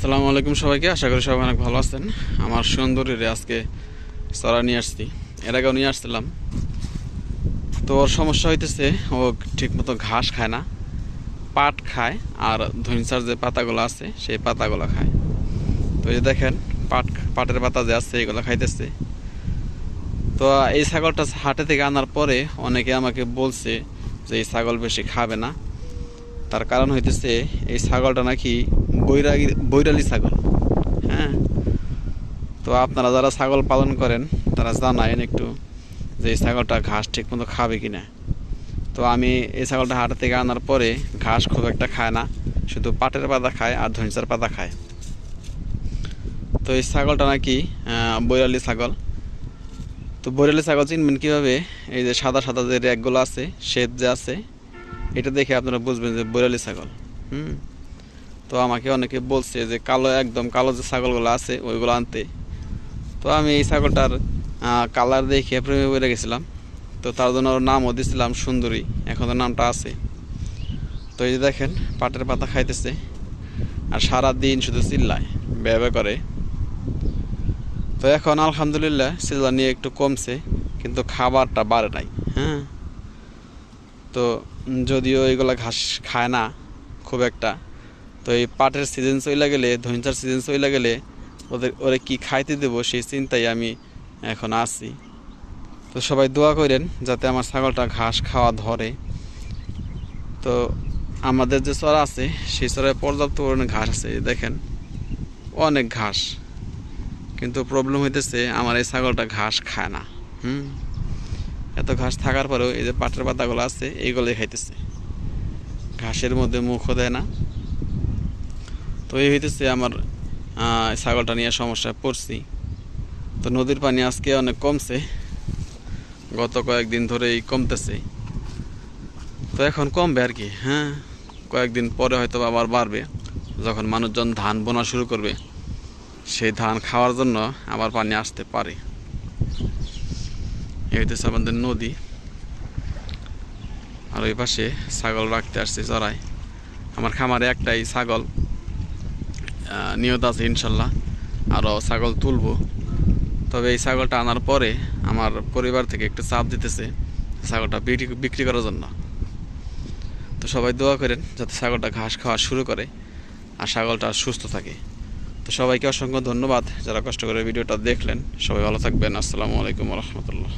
আসসালামু আলাইকুম সবাইকে। আশা করি সবাই অনেক ভালো আছেন। আমার সুন্দরীরে আজকে চড়া নিয়ে আসছি, এর আগেও নিয়ে আসছিলাম। তো ওর সমস্যা হইতেছে, ও ঠিকমতো ঘাস খায় না, পাট খায় আর ধইনচার যে পাতাগুলো আছে সেই পাতাগুলো খায়। তো এই যে দেখেন পাটের পাতা যে আছে এগুলো খাইতেছে। তো এই ছাগলটা হাটে থেকে আনার পরে অনেকে আমাকে বলছে যে এই ছাগল বেশি খাবে না। তার কারণ হইতেছে এই ছাগলটা নাকি বৈরালী ছাগল। হ্যাঁ, তো আপনারা যারা ছাগল পালন করেন তারা জানায়েন একটু যে এই ছাগলটা ঘাস ঠিক মতো খাবে কি না। তো আমি এই ছাগলটা হাট থেকে আনার পরে ঘাস খুব একটা খায় না, শুধু পাটের পাতা খায় আর ধইনচার পাতা খায়। তো এই ছাগলটা নাকি বৈরালী ছাগল। তো বৈরালী ছাগল চিনবেন কীভাবে? এই যে সাদা সাদা যে র্যাকগুলো আছে, শ্বেত যে আছে, এটা দেখে আপনারা বুঝবেন যে বৈরালী ছাগল। তো আমাকে অনেকে বলছে যে কালো, একদম কালো যে ছাগলগুলো আছে ওইগুলো আনতে। তো আমি এই ছাগলটার কালার দেখে প্রেমে পড়ে গেছিলাম। তো তার জন্য ওর নামও দিয়েছিলাম সুন্দরী, এখন ওর নামটা আছে। তো এই যে দেখেন পাটের পাতা খাইতেছে আর সারা দিন শুধু চিল্লায়, ব্যয় করে। তো এখন আলহামদুলিল্লাহ চিল্লা নিয়ে একটু কমছে, কিন্তু খাবারটা বাড়ে নাই। হ্যাঁ, তো যদিও এগুলা ঘাস খায় না খুব একটা, তো এই পাটের সিজন চলে গেলে, ধইনচার সিজন চলে গেলে ওরে কি খাইতে দেবো সেই চিন্তায় আমি এখন আছি। তো সবাই দোয়া করেন যাতে আমার ছাগলটা ঘাস খাওয়া ধরে। তো আমাদের যে চড়া আছে সেই চড়ায় পর্যাপ্ত পরিমাণে ঘাস আছে, দেখেন অনেক ঘাস, কিন্তু প্রবলেম হইতেছে আমার এই ছাগলটা ঘাস খায় না। এত ঘাস থাকার পরেও এই যে পাটের পাতাগুলো আছে এইগুলোই খাইতেছে, ঘাসের মধ্যে মুখও দেয় না। তো এই হইতেছে আমার ছাগলটা নিয়ে সমস্যায় পড়ছি। তো নদীর পানি আজকে অনেক কমছে, গত কয়েকদিন ধরেই কমতেছে। তো এখন কমবে আর কি। হ্যাঁ, কয়েকদিন পরে হয়তো আবার বাড়বে, যখন মানুষজন ধান বোনা শুরু করবে সেই ধান খাওয়ার জন্য আবার পানি আসতে পারে। এই হইতেছে আমাদের নদী, আর ওই পাশে ছাগল রাখতে আসছে চড়াই। আমার খামারে একটাই ছাগল নিয়ত আছে, ইনশাল্লাহ আরও ছাগল তুলব। তবে এই ছাগলটা আনার পরে আমার পরিবার থেকে একটু চাপ দিতেছে ছাগলটা বিক্রি করার জন্য। তো সবাই দোয়া করেন যাতে ছাগলটা ঘাস খাওয়া শুরু করে আর ছাগলটা সুস্থ থাকে। তো সবাইকে অসংখ্য ধন্যবাদ যারা কষ্ট করে ভিডিওটা দেখলেন। সবাই ভালো থাকবেন। আসসালামু আলাইকুম রহমতুল্লাহ।